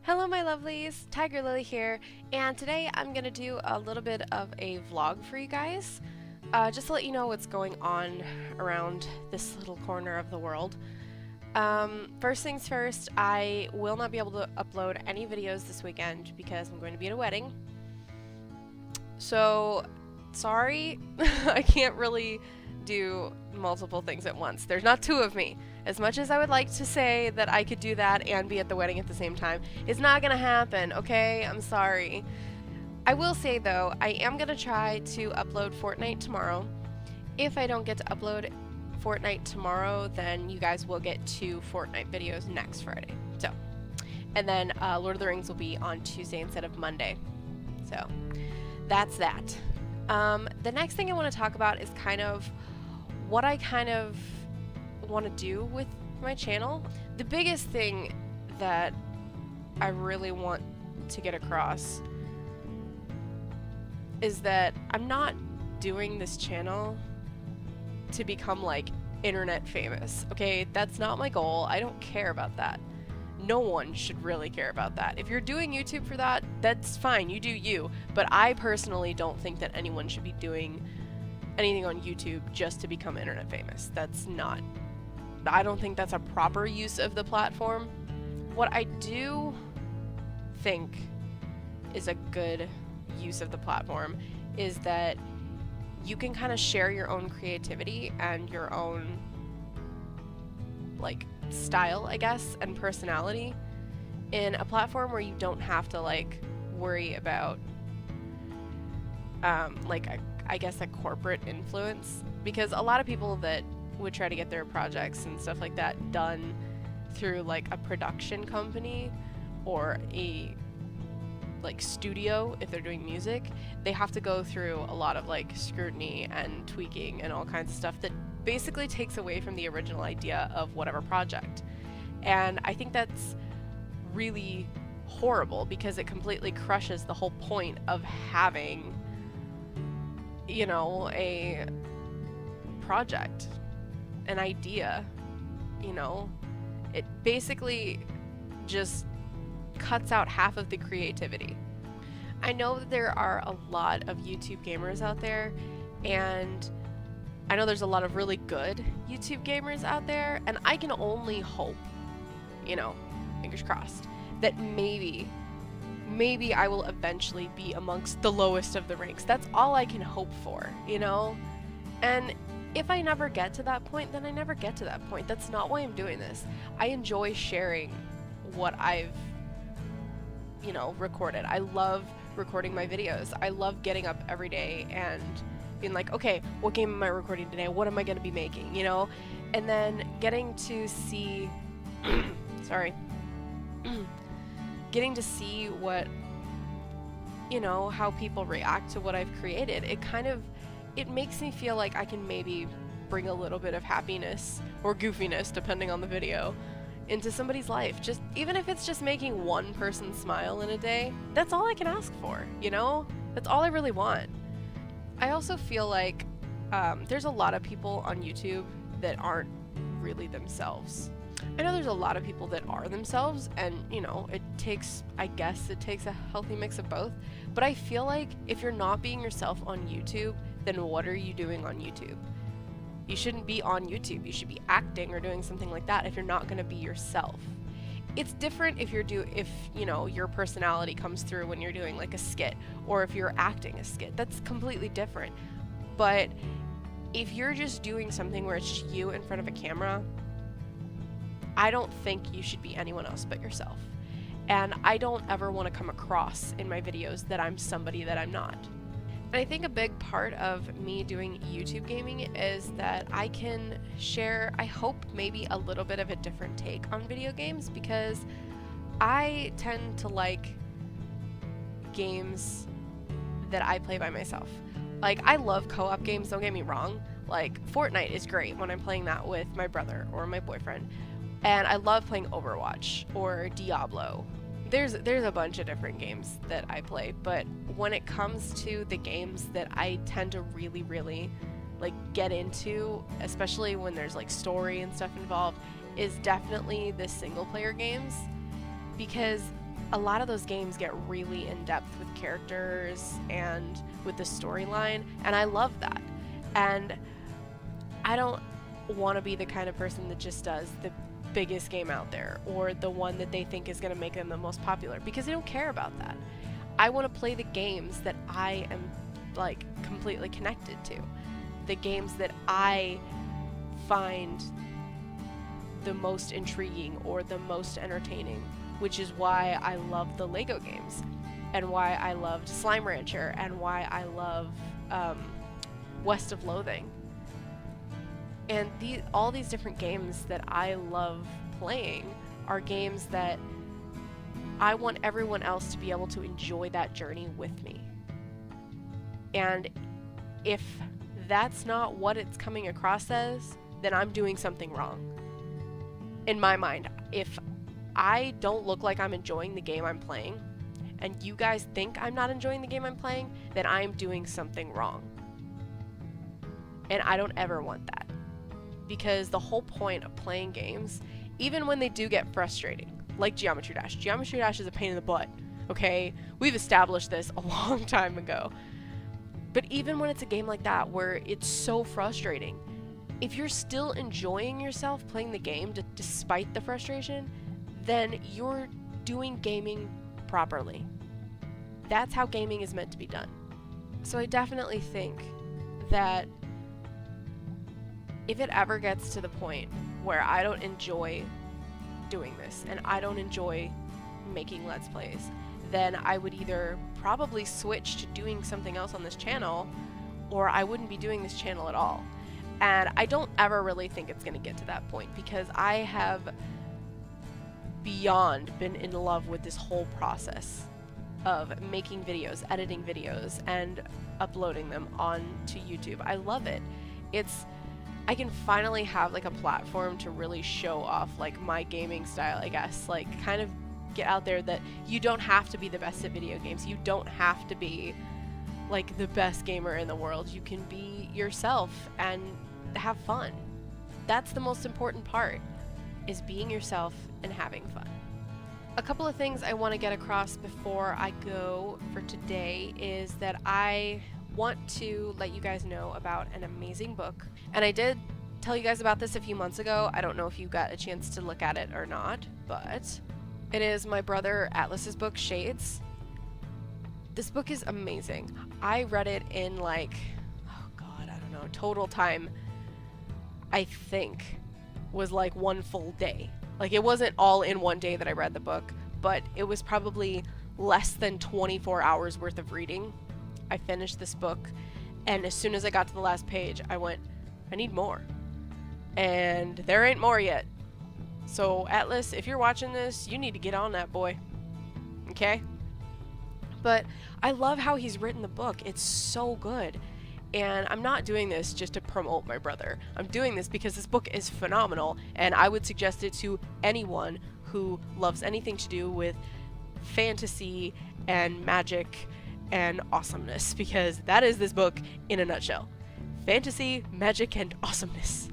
Hello my lovelies, TigerLily here, and today I'm going to do a little bit of a vlog for you guys, just to let you know what's going on around this little corner of the world. First things first, I will not be able to upload any videos this weekend because I'm going to be at a wedding. So, sorry, I can't really do multiple things at once. There's not two of me. As much as I would like to say that I could do that and be at the wedding at the same time, it's not gonna happen, okay? I'm sorry. I will say though, I am gonna try to upload Fortnite tomorrow. If I don't get to upload Fortnite tomorrow, then you guys will get 2 Fortnite videos next Friday. So, and then Lord of the Rings will be on Tuesday instead of Monday. So, that's that. The next thing I want to talk about is kind of what I want to do with my channel. The biggest thing that I really want to get across is that I'm not doing this channel to become like internet famous, okay? That's not my goal. I don't care about that. No one should really care about that. If you're doing YouTube for that, that's fine, you do you. But I personally don't think that anyone should be doing anything on YouTube just to become internet famous. I don't think that's a proper use of the platform. What I do think is a good use of the platform is that you can kind of share your own creativity and your own like style, I guess, and personality in a platform where you don't have to like worry about I guess a corporate influence, because a lot of people that would try to get their projects and stuff like that done through like a production company or a like studio, if they're doing music, they have to go through a lot of like scrutiny and tweaking and all kinds of stuff that basically takes away from the original idea of whatever project. And I think that's really horrible because it completely crushes the whole point of having, you know, a project, an idea, you know. It basically just cuts out half of the creativity. I know that there are a lot of YouTube gamers out there, and I know there's a lot of really good YouTube gamers out there, and I can only hope, you know, fingers crossed, that maybe I will eventually be amongst the lowest of the ranks. That's all I can hope for, you know? And if I never get to that point, then I never get to that point. That's not why I'm doing this. I enjoy sharing what I've, you know, recorded. I love recording my videos. I love getting up every day and being like, okay, what game am I recording today? What am I going to be making, you know? And then getting to see, sorry, getting to see what, you know, how people react to what I've created. It makes me feel like I can maybe bring a little bit of happiness or goofiness, depending on the video, into somebody's life. Just even if it's just making one person smile in a day, that's all I can ask for, you know? That's all I really want. I also feel like there's a lot of people on YouTube that aren't really themselves. I know there's a lot of people that are themselves, and you know, I guess it takes a healthy mix of both, but I feel like if you're not being yourself on YouTube, then what are you doing on YouTube? You shouldn't be on YouTube. You should be acting or doing something like that if you're not going to be yourself. It's different if you know, your personality comes through when you're doing like a skit, or if you're acting a skit. That's completely different. But if you're just doing something where it's you in front of a camera, I don't think you should be anyone else but yourself. And I don't ever want to come across in my videos that I'm somebody that I'm not. And I think a big part of me doing YouTube gaming is that I can share, I hope, maybe a little bit of a different take on video games, because I tend to like games that I play by myself. Like, I love co-op games, don't get me wrong. Like, Fortnite is great when I'm playing that with my brother or my boyfriend. And I love playing Overwatch or Diablo. There's a bunch of different games that I play, but when it comes to the games that I tend to really, really like get into, especially when there's like story and stuff involved, is definitely the single player games, because a lot of those games get really in depth with characters and with the storyline, and I love that. And I don't want to be the kind of person that just does the biggest game out there or the one that they think is going to make them the most popular, because I don't care about that. I want to play the games that I am like completely connected to, the games that I find the most intriguing or the most entertaining, which is why I love the Lego games and why I loved Slime Rancher and why I love West of Loathing. And all these different games that I love playing are games that I want everyone else to be able to enjoy that journey with me. And if that's not what it's coming across as, then I'm doing something wrong. In my mind, if I don't look like I'm enjoying the game I'm playing, and you guys think I'm not enjoying the game I'm playing, then I'm doing something wrong. And I don't ever want that. Because the whole point of playing games, even when they do get frustrating, like Geometry Dash. Geometry Dash is a pain in the butt, okay? We've established this a long time ago. But even when it's a game like that, where it's so frustrating, if you're still enjoying yourself playing the game despite the frustration, then you're doing gaming properly. That's how gaming is meant to be done. So I definitely think that if it ever gets to the point where I don't enjoy doing this and I don't enjoy making Let's Plays, then I would either probably switch to doing something else on this channel, or I wouldn't be doing this channel at all. And I don't ever really think it's going to get to that point, because I have beyond been in love with this whole process of making videos, editing videos, and uploading them onto YouTube. I love it. I can finally have like a platform to really show off like my gaming style, I guess, like kind of get out there that you don't have to be the best at video games. You don't have to be like the best gamer in the world. You can be yourself and have fun. That's the most important part, is being yourself and having fun. A couple of things I want to get across before I go for today is that I want to let you guys know about an amazing book. And I did tell you guys about this a few months ago. I don't know if you got a chance to look at it or not, but it is my brother Atlas's book, Shades. This book is amazing. I read it in like, oh god, I don't know, total time I think was like one full day. Like, it wasn't all in one day that I read the book, but it was probably less than 24 hours worth of reading. I finished this book, and as soon as I got to the last page, I went, I need more. And there ain't more yet. So, Atlas, if you're watching this, you need to get on that, boy. Okay? But I love how he's written the book. It's so good. And I'm not doing this just to promote my brother. I'm doing this because this book is phenomenal, and I would suggest it to anyone who loves anything to do with fantasy and magic and awesomeness, because that is this book in a nutshell. Fantasy, magic, and awesomeness.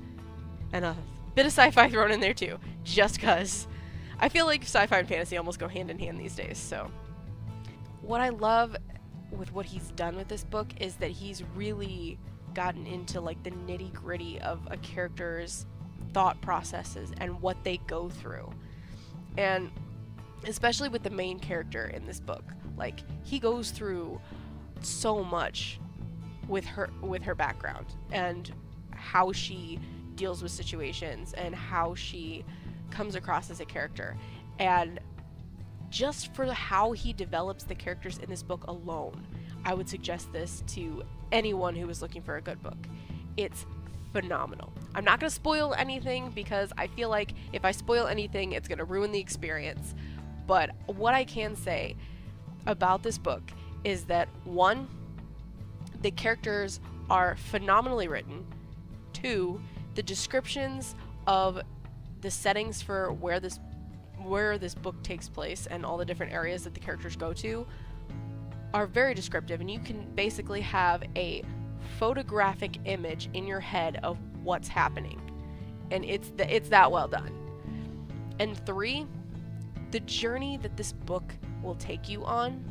And a bit of sci-fi thrown in there too, just cause. I feel like sci-fi and fantasy almost go hand in hand these days, so. What I love with what he's done with this book is that he's really gotten into like the nitty-gritty of a character's thought processes and what they go through. And especially with the main character in this book, like, he goes through so much with her background and how she deals with situations and how she comes across as a character. And just for how he develops the characters in this book alone, I would suggest this to anyone who is looking for a good book. It's phenomenal. I'm not going to spoil anything, because I feel like if I spoil anything, it's going to ruin the experience. But what I can say about this book is that, one, the characters are phenomenally written. Two, the descriptions of the settings for where this book takes place and all the different areas that the characters go to are very descriptive, and you can basically have a photographic image in your head of what's happening, and it's that well done. And three, The journey that this book will take you on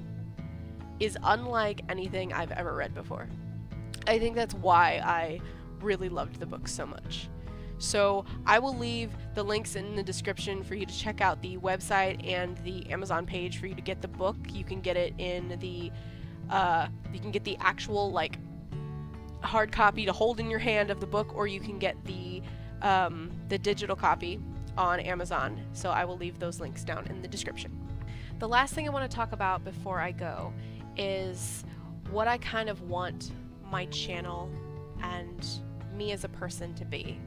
is unlike anything I've ever read before. I think that's why I really loved the book so much. So I will leave the links in the description for you to check out the website and the Amazon page for you to get the book. You can get it in the, you can get the actual like hard copy to hold in your hand of the book, or you can get the digital copy on Amazon. So I will leave those links down in the description. The last thing I want to talk about before I go is what I kind of want my channel and me as a person to be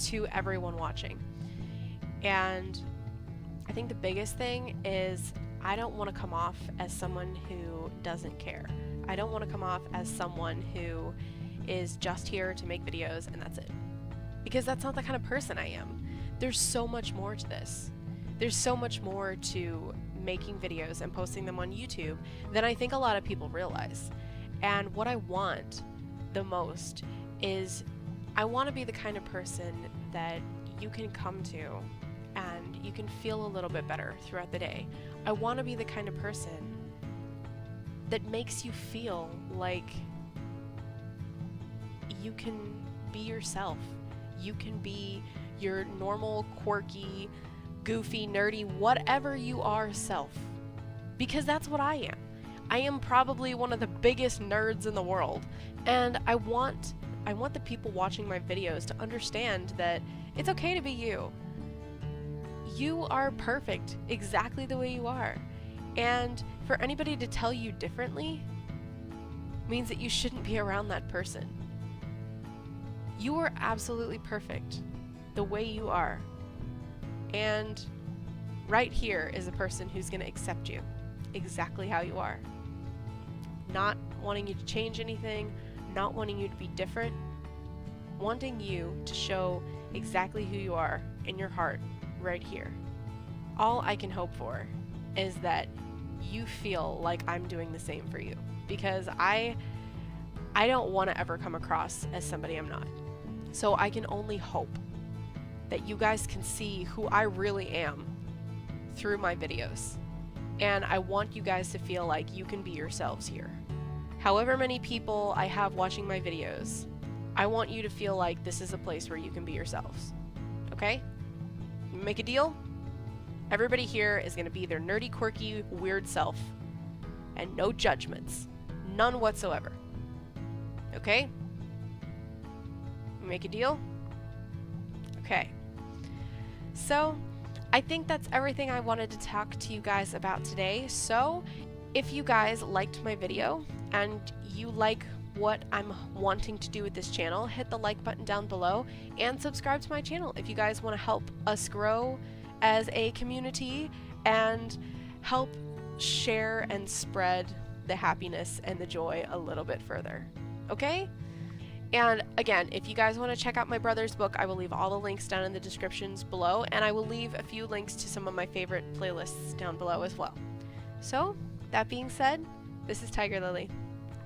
to everyone watching. And I think the biggest thing is I don't want to come off as someone who doesn't care. I don't want to come off as someone who is just here to make videos and that's it. Because that's not the kind of person I am. There's so much more to this. There's so much more to making videos and posting them on YouTube than I think a lot of people realize. And what I want the most is I want to be the kind of person that you can come to and you can feel a little bit better throughout the day. I want to be the kind of person that makes you feel like you can be yourself. You can be your normal, quirky, goofy, nerdy, whatever you are self. Because that's what I am. I am probably one of the biggest nerds in the world. And I want the people watching my videos to understand that it's okay to be you. You are perfect exactly the way you are. And for anybody to tell you differently means that you shouldn't be around that person. You are absolutely perfect the way you are. And right here is a person who's going to accept you exactly how you are. Not wanting you to change anything, not wanting you to be different, wanting you to show exactly who you are in your heart right here. All I can hope for is that you feel like I'm doing the same for you, because I don't want to ever come across as somebody I'm not. So I can only hope that you guys can see who I really am through my videos. And I want you guys to feel like you can be yourselves here. However many people I have watching my videos, I want you to feel like this is a place where you can be yourselves. Okay? Make a deal? Everybody here is going to be their nerdy, quirky, weird self. And no judgments. None whatsoever. Okay? Make a deal? Okay. So, I think that's everything I wanted to talk to you guys about today. So, if you guys liked my video and you like what I'm wanting to do with this channel, hit the like button down below and subscribe to my channel if you guys want to help us grow as a community and help share and spread the happiness and the joy a little bit further. Okay? And again, if you guys want to check out my brother's book, I will leave all the links down in the descriptions below, and I will leave a few links to some of my favorite playlists down below as well. So, that being said, this is TigerLily.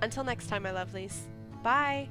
Until next time, my lovelies. Bye!